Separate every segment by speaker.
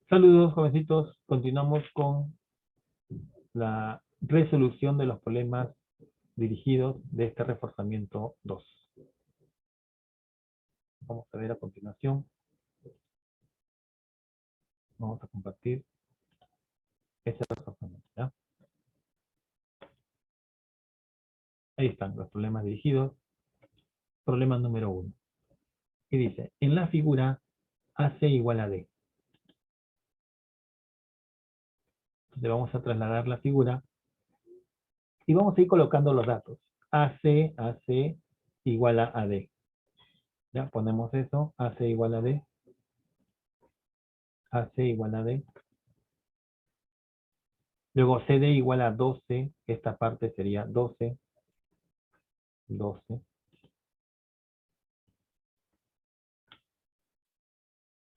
Speaker 1: Saludos, jovencitos. Continuamos con la resolución de los problemas dirigidos de este reforzamiento 2. Vamos a ver a continuación. Vamos a compartir este reforzamiento, ¿ya? Ahí están los problemas dirigidos. Problema número 1. Y dice, en la figura AC igual a D. Entonces vamos a trasladar la figura y vamos a ir colocando los datos. AC igual a AD. Ya, ponemos eso. AC igual a D. AC igual a D. Luego CD igual a 12. Esta parte sería 12. 12.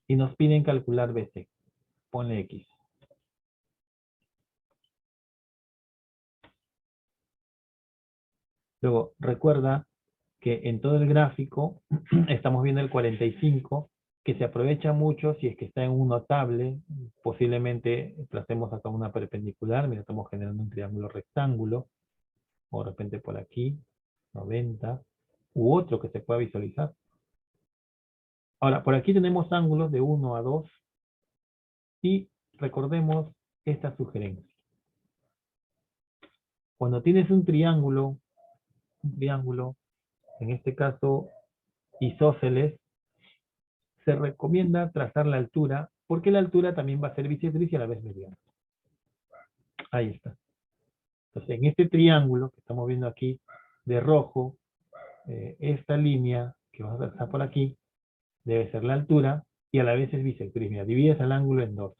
Speaker 1: Y nos piden calcular BC. Ponle X. Luego, recuerda que en todo el gráfico estamos viendo el 45, que se aprovecha mucho si es que está en un notable. Posiblemente tracemos acá una perpendicular. Mira, estamos generando un triángulo rectángulo. O de repente por aquí, 90. U otro que se pueda visualizar. Ahora, por aquí tenemos ángulos de 1 a 2. Y recordemos esta sugerencia. Cuando tienes un triángulo, en este caso isósceles, se recomienda trazar la altura, porque la altura también va a ser bisectriz y a la vez mediana. Ahí está. Entonces, en este triángulo que estamos viendo aquí, de rojo, esta línea que vamos a trazar por aquí, debe ser la altura, y a la vez es bisectriz. Mira, divides el ángulo en 2.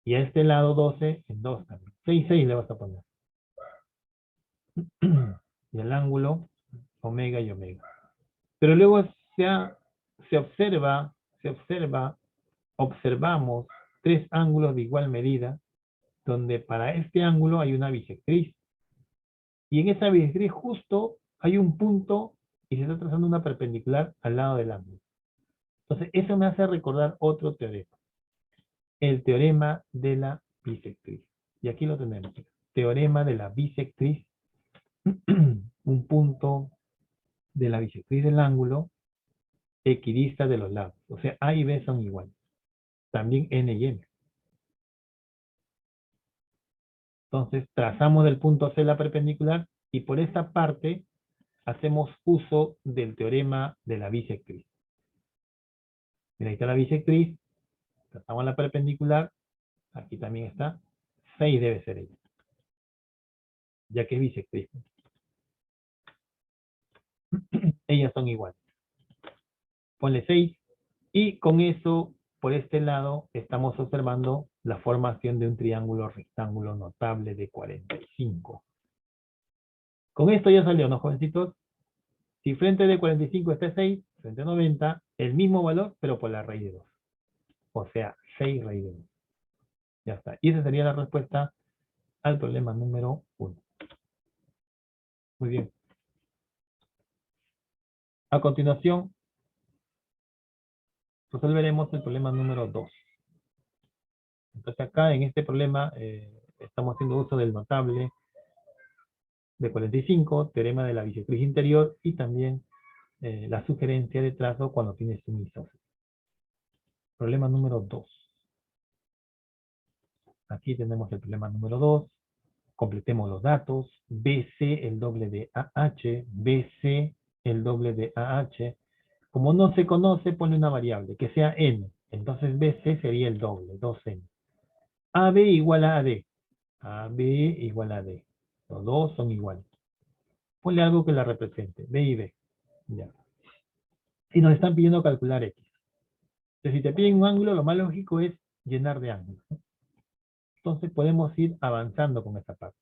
Speaker 1: Y a este lado 12 en 2 también. 6 le vas a poner. Y el ángulo, omega y omega. Pero luego observamos 3 ángulos de igual medida, donde para este ángulo hay una bisectriz. Y en esa bisectriz justo hay un punto y se está trazando una perpendicular al lado del ángulo. Entonces, eso me hace recordar otro teorema. El teorema de la bisectriz. Y aquí lo tenemos. Teorema de la bisectriz. Un punto de la bisectriz del ángulo equidista de los lados. O sea, A y B son iguales. También N y M. Entonces, trazamos del punto C la perpendicular y por esa parte hacemos uso del teorema de la bisectriz. Mira, ahí está la bisectriz, trazamos la perpendicular, aquí también está, 6 debe ser ella, ya que es bisectriz. Ellas son iguales. Ponle 6 y con eso, por este lado, estamos observando la formación de un triángulo rectángulo notable de 45. Con esto ya salió, ¿no, jovencitos? Si frente de 45 está 6, frente a 90, el mismo valor, pero por la raíz de 2. O sea, 6 raíz de 2. Ya está. Y esa sería la respuesta al problema número 1. Muy bien. A continuación, resolveremos el problema número 2. Entonces acá en este problema estamos haciendo uso del notable de 45, teorema de la bisectriz interior y también la sugerencia de trazo cuando tienes un isósceles. Problema número 2. Aquí tenemos el problema número 2. Completemos los datos. BC el doble de AH. BC el doble de AH. Como no se conoce, pone una variable, que sea n. Entonces BC sería el doble, 2n. AB igual a AD. AB igual a AD. Los dos son iguales. Ponle algo que la represente. B y B. Ya. Y nos están pidiendo calcular X. Entonces, si te piden un ángulo, lo más lógico es llenar de ángulos, ¿no? Entonces podemos ir avanzando con esta parte.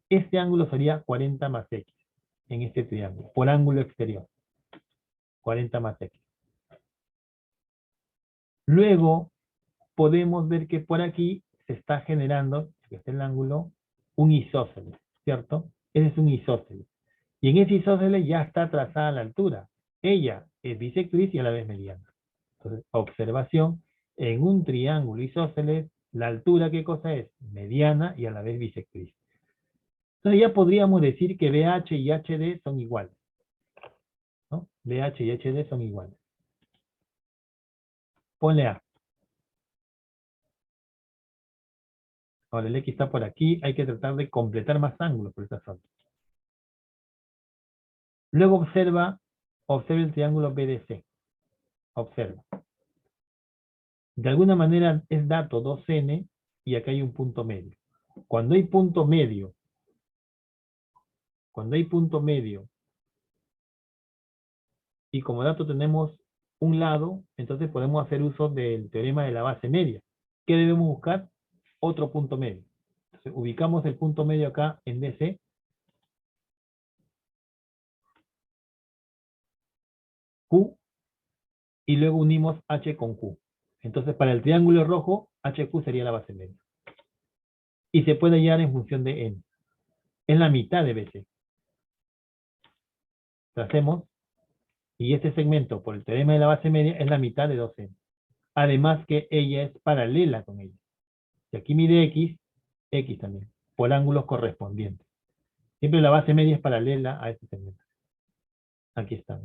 Speaker 1: Este ángulo sería 40 más X en este triángulo, por ángulo exterior. 40 más X. Luego, podemos ver que por aquí se está generando, que es el ángulo, un isósceles, ¿cierto? Ese es un isósceles. Y en ese isósceles ya está trazada la altura. Ella es bisectriz y a la vez mediana. Entonces, observación, En un triángulo isósceles, la altura, ¿qué cosa es? Mediana y a la vez bisectriz. Entonces ya podríamos decir que BH y HD son iguales, ¿no? BH y HD son iguales. Ponle A. Ahora el X está por aquí, hay que tratar de completar más ángulos por esta zona. Luego observa el triángulo BDC. Observa. De alguna manera es dato 2n y acá hay un punto medio. Cuando hay punto medio, y como dato tenemos un lado, entonces podemos hacer uso del teorema de la base media. ¿Qué debemos buscar? Otro punto medio. Entonces ubicamos el punto medio acá en DC. Q, y luego unimos H con Q. Entonces para el triángulo rojo, HQ sería la base media. Y se puede hallar en función de N. Es la mitad de BC. Tracemos, y este segmento por el teorema de la base media es la mitad de 2N. Además que ella es paralela con ella. Si aquí mide X, X también, por ángulos correspondientes. Siempre la base media es paralela a este segmento. Aquí está.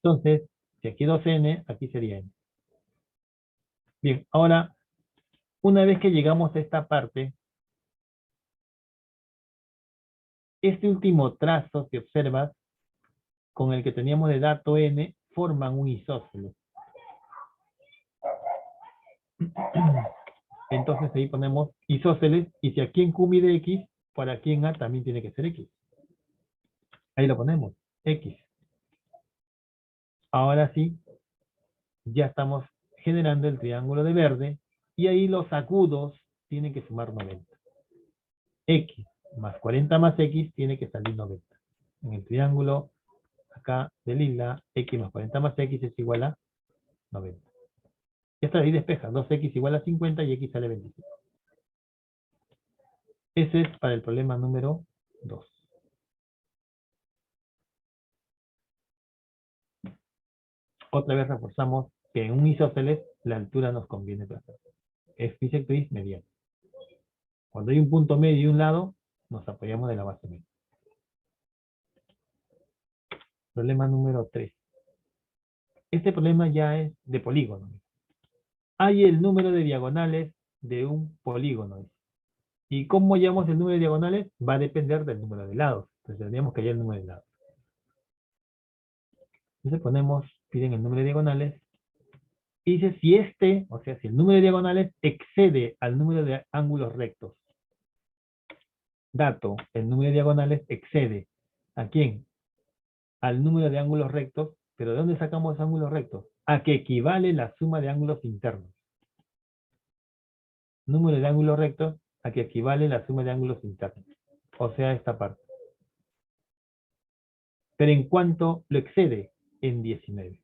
Speaker 1: Entonces, si aquí 2N, aquí sería N. Bien, ahora, una vez que llegamos a esta parte, este último trazo que observas, con el que teníamos de dato N, forman un isósceles. Entonces ahí ponemos isósceles, y si aquí en Q mide X, para aquí en A también tiene que ser X. Ahí lo ponemos, X. Ahora sí, ya estamos generando el triángulo de verde, y ahí los agudos tienen que sumar 90. X más 40 más X tiene que salir 90. En el triángulo acá de lila, X más 40 más X es igual a 90. Ya está, ahí despeja, 2X igual a 50 y X sale 25. Ese es para el problema número 2. Otra vez reforzamos que en un isósceles la altura nos conviene trazar. Es bisectriz mediana. Cuando hay un punto medio y un lado, nos apoyamos de la base media. Problema número 3. Este problema ya es de polígono. Hay el número de diagonales de un polígono. ¿Y cómo hallamos el número de diagonales? Va a depender del número de lados. Entonces tendríamos que hallar el número de lados. Entonces piden el número de diagonales. Y dice si si el número de diagonales excede al número de ángulos rectos. Dato, el número de diagonales excede. ¿A quién? Al número de ángulos rectos. ¿Pero de dónde sacamos ángulos rectos? A que equivale la suma de ángulos internos. Número de ángulos rectos a que equivale la suma de ángulos internos. O sea, esta parte. Pero en cuanto lo excede, en 19.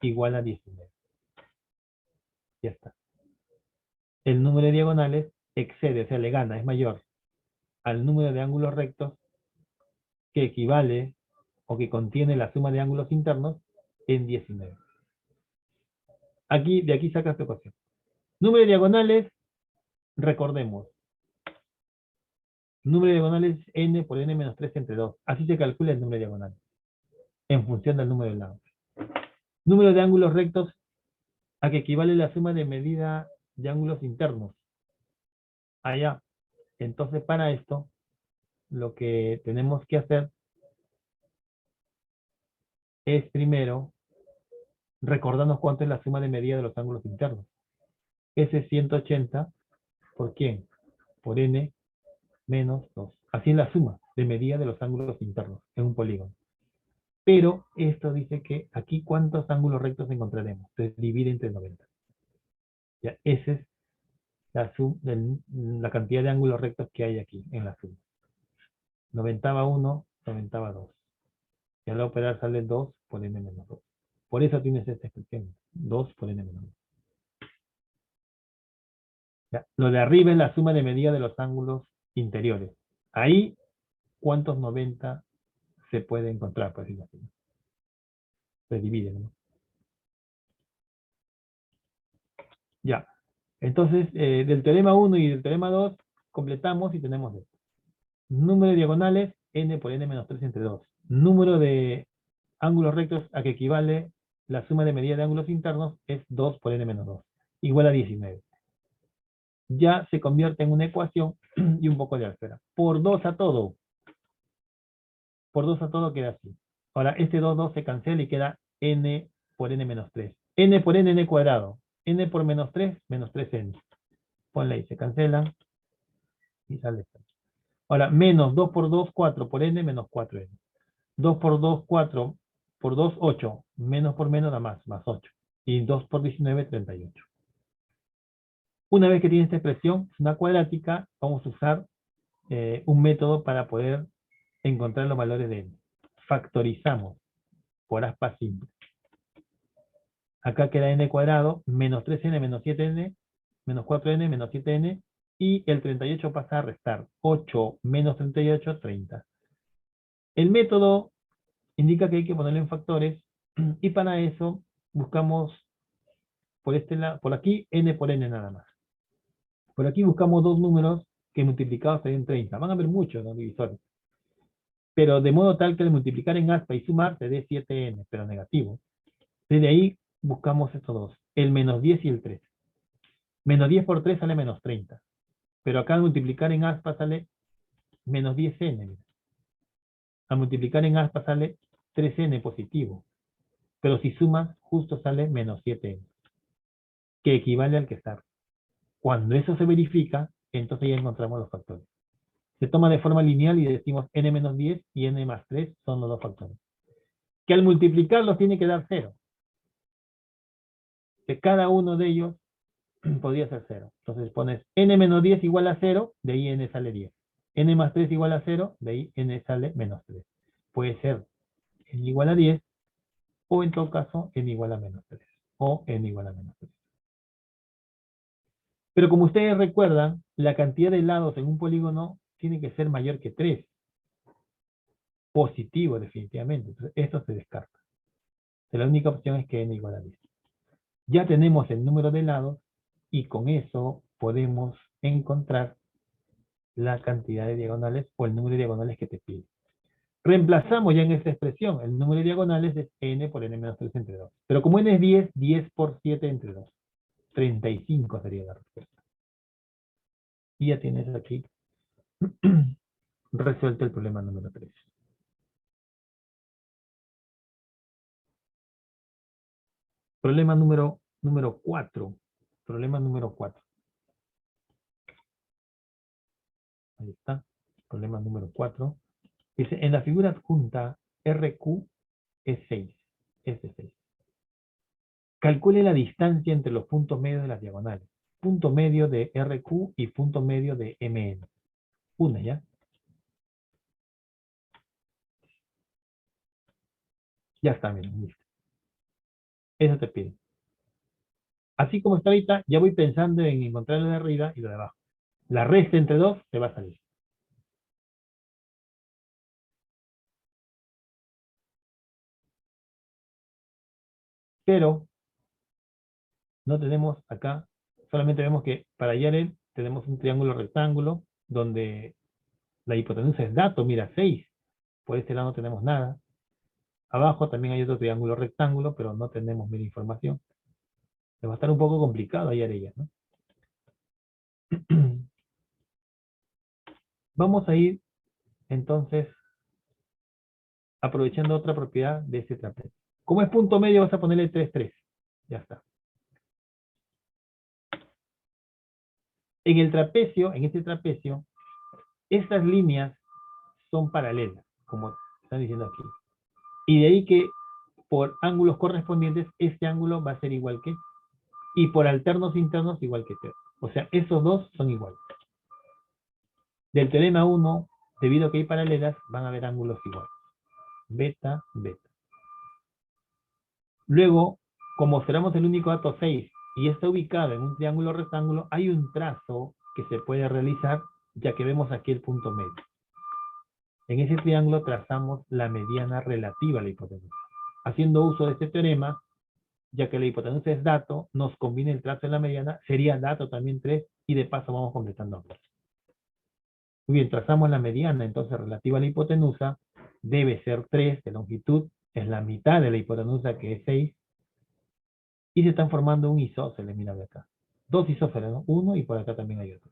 Speaker 1: Igual a 19. Ya está. El número de diagonales excede, o sea, le gana, es mayor al número de ángulos rectos que equivale o que contiene la suma de ángulos internos en 19. De aquí saca esta ecuación. Número de diagonales, recordemos. Número de diagonales n por n menos 3 entre 2. Así se calcula el número de diagonales, en función del número de lados. Número de ángulos rectos, a que equivale la suma de medida de ángulos internos. Allá. Entonces, para esto, lo que tenemos que hacer es primero recordarnos cuánto es la suma de medida de los ángulos internos. Ese es 180 por quién? Por n menos 2. Así es la suma de medida de los ángulos internos en un polígono. Pero esto dice que aquí cuántos ángulos rectos encontraremos. Entonces divide entre 90. Ya, esa es la cantidad de ángulos rectos que hay aquí en la suma. 90 va 1, 90 va 2. Y al operar sale 2 por n menos 2. Por eso tienes esta expresión. 2 por n menos 2. Ya, lo de arriba es la suma de medida de los ángulos interiores. Ahí, ¿cuántos 90 se puede encontrar? Por decirlo así. Se divide, ¿no? Ya. Entonces, del teorema 1 y del teorema 2, completamos y tenemos esto. Número de diagonales, n por n menos 3 entre 2. Número de ángulos rectos a que equivale la suma de medidas de ángulos internos es 2 por n menos 2, igual a 19. Ya se convierte en una ecuación y un poco de álgebra. Por 2 a todo. Por 2 a todo queda así. Ahora, este 2 se cancela y queda n por n menos 3. N por n cuadrado. N por menos 3, menos 3n. Ponle ahí, se cancela y sale esto. Ahora, menos 2 por 2, 4 por n, menos 4n. 2 por 2, 4 por 2, 8. Menos por menos da más 8. Y 2 por 19, 38. Una vez que tiene esta expresión, es una cuadrática, vamos a usar un método para poder encontrar los valores de n. Factorizamos por aspa simple. Acá queda n cuadrado, menos 3n, menos 7n, menos 4n, menos 7n, y el 38 pasa a restar. 8 menos 38, 30. El método indica que hay que ponerlo en factores, y para eso buscamos por este lado, por aquí, n por n nada más. Por aquí buscamos dos números que multiplicados serían 30. Van a haber muchos, ¿no?, divisores. Pero de modo tal que al multiplicar en aspa y sumar se dé 7n, pero negativo. Desde ahí buscamos estos dos, el menos 10 y el 3. Menos 10 por 3 sale menos 30. Pero acá al multiplicar en aspa sale menos 10n. Mira. Al multiplicar en aspa sale 3n positivo. Pero si sumas, justo sale menos 7n, que equivale al que está. Cuando eso se verifica, entonces ya encontramos los factores. Se toma de forma lineal y decimos n menos 10 y n más 3 son los dos factores. Que al multiplicarlos tiene que dar 0. Que cada uno de ellos podría ser 0. Entonces pones n menos 10 igual a 0, de ahí n sale 10. N más 3 igual a 0, de ahí n sale menos 3. Puede ser n igual a 10, o en todo caso n igual a menos 3, o n igual a menos 3. Pero como ustedes recuerdan, la cantidad de lados en un polígono tiene que ser mayor que 3. Positivo, definitivamente. Entonces, esto se descarta. Entonces, la única opción es que n igual a 10. Ya tenemos el número de lados, y con eso podemos encontrar la cantidad de diagonales o el número de diagonales que te pide. Reemplazamos ya en esta expresión. El número de diagonales es n por n menos 3 entre 2. Pero como n es 10, 10 por 7 entre 2. 35 sería la respuesta. Y ya tienes aquí resuelto el problema número 3. Problema número 4. Problema número 4. Ahí está. Problema número 4. Dice, en la figura adjunta, RQ es 6. Es de 6. Calcule la distancia entre los puntos medios de las diagonales. Punto medio de RQ y punto medio de MN. Una, ¿ya? Ya está, miren, listo. Eso te pide. Así como está ahorita, ya voy pensando en encontrar lo de arriba y lo de abajo. La resta entre dos te va a salir. Pero no tenemos acá, solamente vemos que para hallar él tenemos un triángulo rectángulo donde la hipotenusa es dato, mira, 6. Por este lado no tenemos nada. Abajo también hay otro triángulo rectángulo, pero no tenemos mira información. Le va a estar un poco complicado hallar ellas, ¿no? Vamos a ir entonces aprovechando otra propiedad de este trapecio. Como es punto medio, vas a ponerle 3, 3. Ya está. En el trapecio, en este trapecio, estas líneas son paralelas, como están diciendo aquí. Y de ahí que por ángulos correspondientes, este ángulo va a ser igual que, y por alternos internos igual que 0. O sea, esos dos son iguales. Del teorema 1, debido a que hay paralelas, van a haber ángulos iguales. Beta, beta. Luego, como observamos el único dato 6 y está ubicado en un triángulo rectángulo, hay un trazo que se puede realizar, ya que vemos aquí el punto medio. En ese triángulo trazamos la mediana relativa a la hipotenusa. Haciendo uso de este teorema, ya que la hipotenusa es dato, nos conviene el trazo de la mediana, sería dato también 3, y de paso vamos completando. Muy bien, trazamos la mediana, entonces relativa a la hipotenusa, debe ser 3 de longitud, es la mitad de la hipotenusa que es 6, y se están formando un isósceles, mira de acá. Dos isósceles, ¿no? Uno y por acá también hay otro.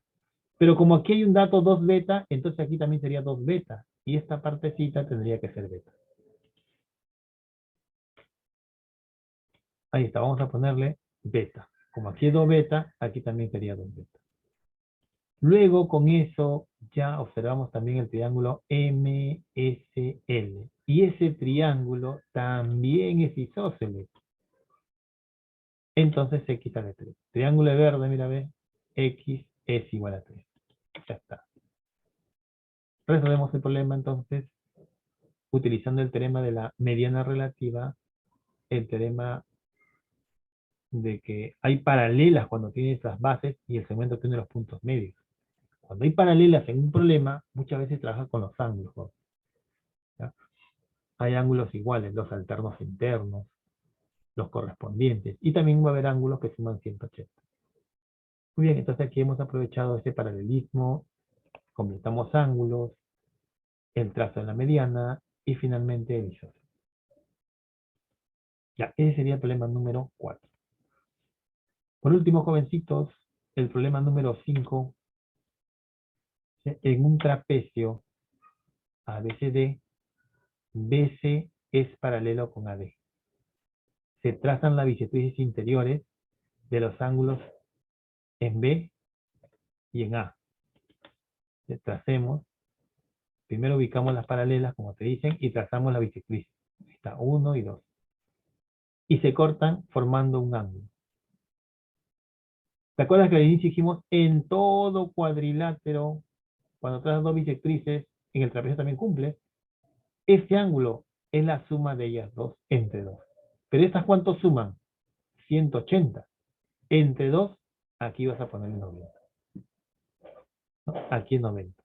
Speaker 1: Pero como aquí hay un dato 2 beta, entonces aquí también sería 2 beta, y esta partecita tendría que ser beta. Ahí está, vamos a ponerle beta. Como aquí es 2 beta, aquí también sería 2 beta. Luego con eso ya observamos también el triángulo MSL. Y ese triángulo también es isósceles. Entonces X sale 3. Triángulo de verde, mira, ve, X es igual a 3. Ya está. Resolvemos el problema entonces utilizando el teorema de la mediana relativa, el teorema de que hay paralelas cuando tienes las bases y el segmento tiene los puntos medios. Cuando hay paralelas en un problema, muchas veces trabaja con los ángulos, ¿no? ¿Ya? Hay ángulos iguales, los alternos internos, los correspondientes, y también va a haber ángulos que suman 180. Muy bien, entonces aquí hemos aprovechado este paralelismo, completamos ángulos, el trazo de la mediana, y finalmente el isósceles. Ya, ese sería el problema número 4. Por último, jovencitos, el problema número 5, en un trapecio ABCD, BC es paralelo con AD. Se trazan las bisectrices interiores de los ángulos en B y en A. Tracemos, primero ubicamos las paralelas, como te dicen, y trazamos la bisectriz. Está 1 y 2. Y se cortan formando un ángulo. ¿Te acuerdas que al inicio dijimos en todo cuadrilátero, cuando trazas dos bisectrices, en el trapecio también cumple? Este ángulo es la suma de ellas dos entre 2. Pero estas, ¿cuánto suman? 180. Entre 2, aquí vas a ponerle 90. ¿No? Aquí es 90.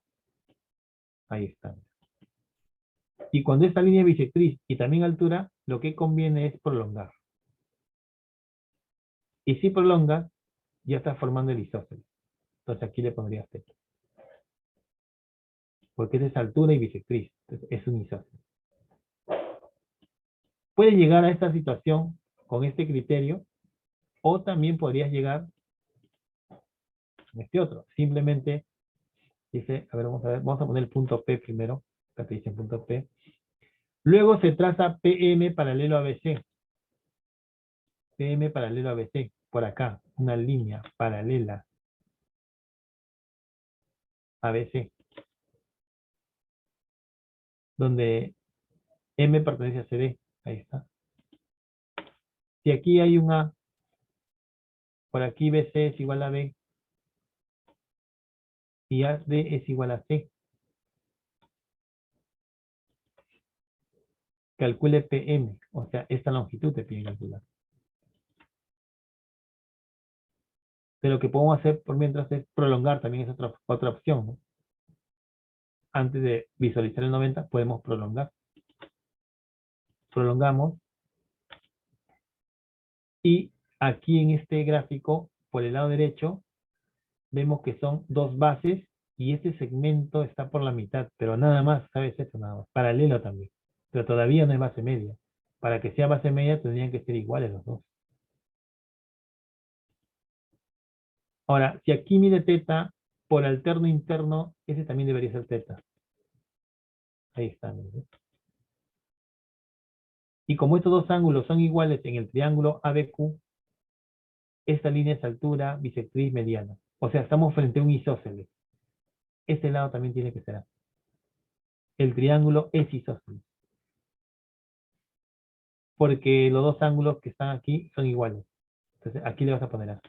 Speaker 1: Ahí está. Y cuando esta línea es bisectriz y también altura, lo que conviene es prolongar. Y si prolongas, ya estás formando el isósceles. Entonces aquí le pondrías θ. Porque esa es altura y bisectriz. Entonces es un isósceles. Puedes llegar a esta situación con este criterio, o también podrías llegar con este otro. Simplemente dice, a ver, vamos a poner el punto P primero. Acá te dice punto P. Luego se traza PM paralelo a BC. PM paralelo a BC. Por acá, una línea paralela a BC. Donde M pertenece a CD. Ahí está. Si aquí hay un A, por aquí BC es igual a B, y AD es igual a C. Calcule PM, o sea, esta longitud te pide calcular. De lo que podemos hacer por mientras es prolongar, también es otra opción, ¿no? Antes de visualizar el 90, podemos prolongar. Prolongamos. Y aquí en este gráfico, por el lado derecho, vemos que son dos bases y este segmento está por la mitad, pero nada más, ¿sabes eso? Nada más. Paralelo también, pero todavía no es base media. Para que sea base media tendrían que ser iguales los dos. Ahora, si aquí mide θ, por alterno interno, ese también debería ser θ. Ahí está. ¿No? Y como estos dos ángulos son iguales en el triángulo ABQ, esta línea es altura, bisectriz, mediana. O sea, estamos frente a un isósceles. Este lado también tiene que ser A. El triángulo es isósceles. Porque los dos ángulos que están aquí son iguales. Entonces aquí le vas a poner A.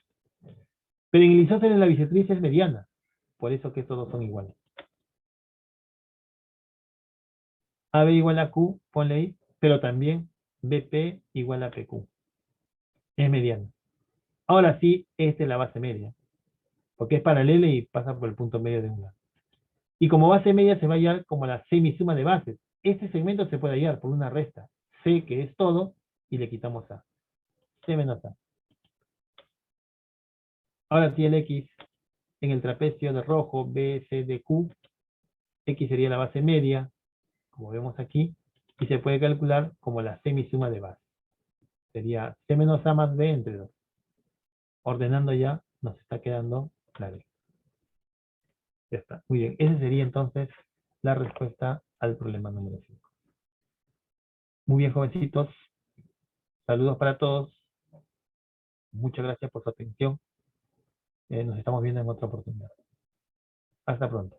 Speaker 1: Pero en el isósceles la bisectriz es mediana. Por eso que estos dos son iguales. AB igual a Q, ponle ahí. Pero también BP igual a PQ. Es mediana. Ahora sí, esta es la base media. Porque es paralela y pasa por el punto medio de un lado. Y como base media se va a hallar como la semisuma de bases. Este segmento se puede hallar por una resta. C, que es todo, y le quitamos A. C menos A. Ahora sí el X en el trapecio de rojo, B, C, D, Q. X sería la base media, como vemos aquí, y se puede calcular como la semisuma de base. Sería C menos A más B entre 2. Ordenando ya, nos está quedando la D. Ya está. Muy bien. Esa sería entonces la respuesta al problema número 5. Muy bien, jovencitos. Saludos para todos. Muchas gracias por su atención. Nos estamos viendo en otra oportunidad. Hasta pronto.